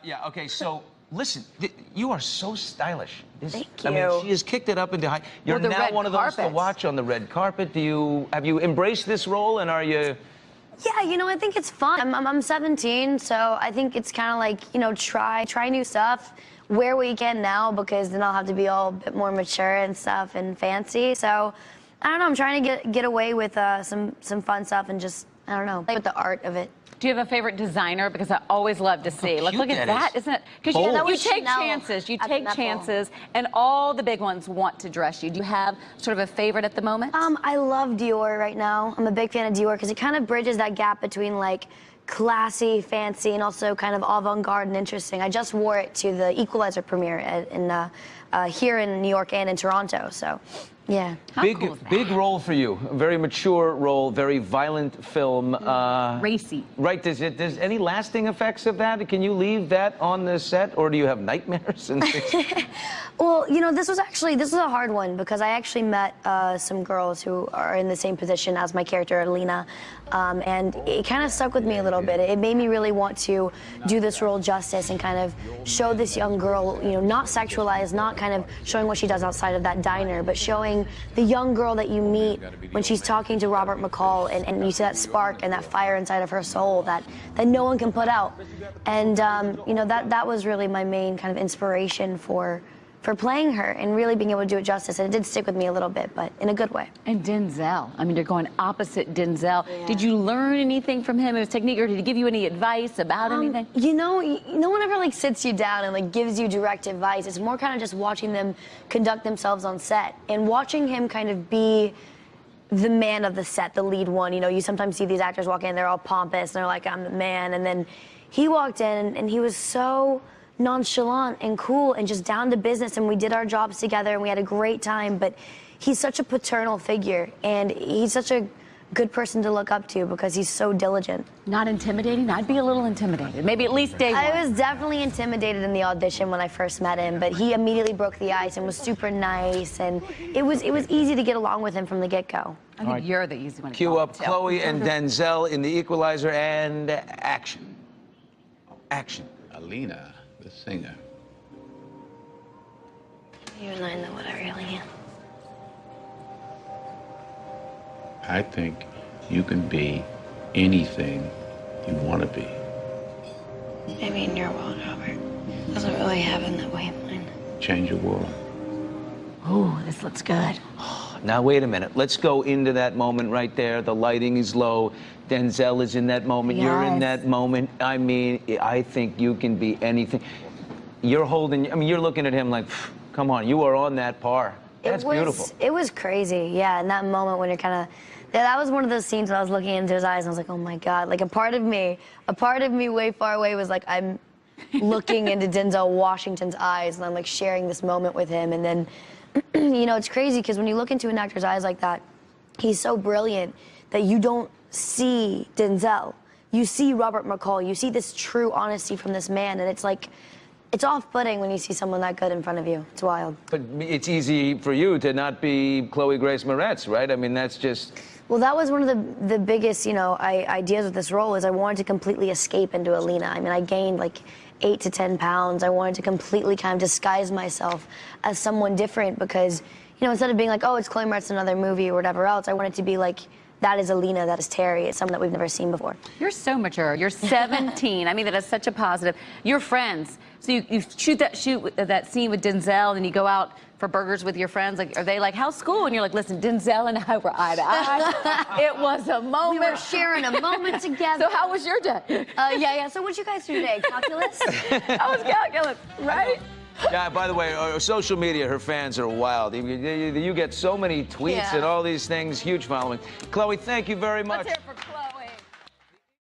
Yeah, okay, so listen, you are so stylish. Thank you. I mean, she has kicked it up into high. You're the now red one of those to carpet. watch on the red carpet. Have you embraced this role, and are you... Yeah, you know, I think it's fun. I'm 17, so I think it's kind of like, you know, try new stuff, wear what you can now, because then I'll have to be all a bit more mature and stuff and fancy. So, I don't know, I'm trying to get away with some fun stuff and just, I don't know, play with the art of it. Do you have a favorite designer? Because I always love to see. Like, look at that, isn't it? Because Bold. you take chances. You take chances, and all the big ones want to dress you. Do you have sort of a favorite at the moment? I love Dior right now. I'm a big fan of Dior because it kind of bridges that gap between like classy, fancy, and also kind of avant-garde and interesting. I just wore it to the Equalizer premiere here in New York and in Toronto. So, yeah. Big role for you. A very mature role, very violent film. Racy. Right. Does any lasting effects of that? Can you leave that on the set, or do you have nightmares and things? Well, you know, this was a hard one because I actually met some girls who are in the same position as my character, Alina, and it kind of stuck with me a little bit. It made me really want to do this role justice and kind of show this young girl, you know, not sexualized, not kind of showing what she does outside of that diner, but showing the young girl that you meet when she's talking to Robert McCall, and you see that spark and that fire inside of her soul that no one can put out. And, you know, that was really my main kind of inspiration for playing her and really being able to do it justice. And it did stick with me a little bit, but in a good way. And Denzel. I mean, you're going opposite Denzel. Yeah. Did you learn anything from him, his technique, or did he give you any advice about anything? You know, no one ever like sits you down and like gives you direct advice. It's more kind of just watching them conduct themselves on set and watching him kind of be the man of the set, the lead one. You know, you sometimes see these actors walk in, they're all pompous, and they're like, I'm the man. And then he walked in and he was so nonchalant and cool and just down to business, and we did our jobs together and we had a great time. But he's such a paternal figure, and he's such a good person to look up to because he's so diligent. Not intimidating? I'd be a little intimidated. Maybe at least day one. I was definitely intimidated in the audition when I first met him, but he immediately broke the ice and was super nice, and it was easy to get along with him from the get-go. I think you're the easy one to Cue talk up to. Chloe and Denzel in the Equalizer, and action. Action. Alina, the singer. You and I know what I really am. I think you can be anything you want to be. Maybe in your world, Robert. It doesn't really happen that way in mine. Change your world. Ooh, this looks good. Now, wait a minute. Let's go into that moment right there. The lighting is low. Denzel is in that moment. Yes. You're in that moment. I mean, I think you can be anything. You're holding, I mean, you're looking at him like, come on, you are on that par. That's beautiful. It was crazy, yeah, in that moment when you're kind of, that was one of those scenes when I was looking into his eyes and I was like, oh my God, like a part of me way far away was like, I'm looking into Denzel Washington's eyes and I'm like sharing this moment with him. And then, you know, it's crazy because when you look into an actor's eyes like that, he's so brilliant that you don't see Denzel. You see Robert McCall, you see this true honesty from this man, and it's like, it's off-putting when you see someone that good in front of you. It's wild. But it's easy for you to not be Chloe Grace Moretz, right? I mean, that's just... Well, that was one of the biggest, you know, ideas with this role is I wanted to completely escape into Alina. I mean, I gained like 8 to 10 pounds. I wanted to completely kind of disguise myself as someone different because, you know, instead of being like, oh, it's Chloe Moretz, another movie or whatever else, I wanted to be like, that is Alina, that is Terry. It's someone that we've never seen before. You're so mature. You're 17. I mean, that is such a positive. You're friends. So you shoot that scene with Denzel, and you go out for burgers with your friends. Like, are they like, how's school? And you're like, listen, Denzel and I were eye to eye. It was a moment. We were sharing a moment together. So how was your day? Yeah. So what'd you guys do today? Calculus? How was calculus, right? Yeah, by the way, social media, her fans are wild. You get so many tweets and all these things, huge following. Chloe, thank you very much.